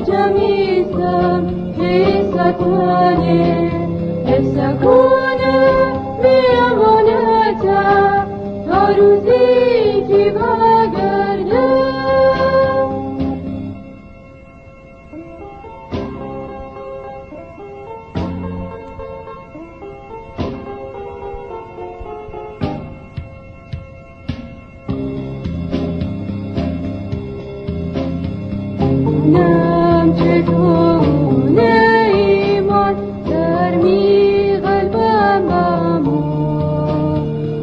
جمیسم که ستانه افسکونه بیامانتا تا روزی که برگرده نم چگونه ایمان در می قلبم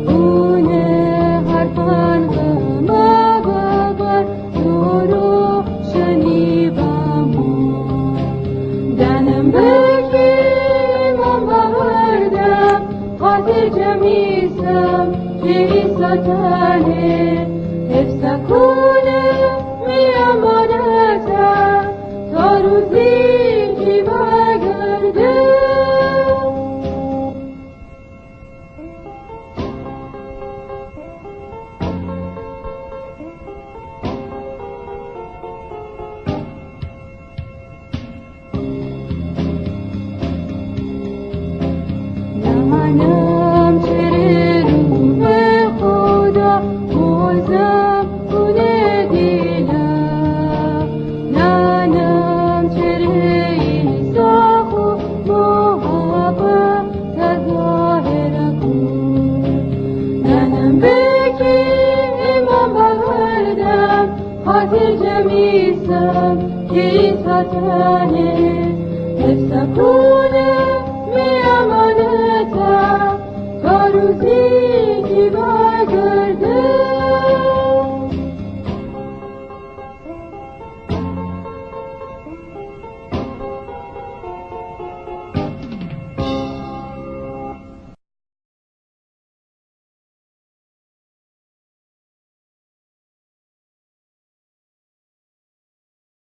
بمونه هر پنغم بابر تو رو شنیبم دنم بکی ایمان بردم خاطر جمیسم که ستانه افسکونه میامانتا تا روزی که برگرده نمانم چره روح خدا بازم کنه دیلم ننم چره ایسا خود محبت تظاهر کن ننم بکی ایمان بردم خاطر جمیسم که ستانه افسکونه میامانتا تا روزی که برگرده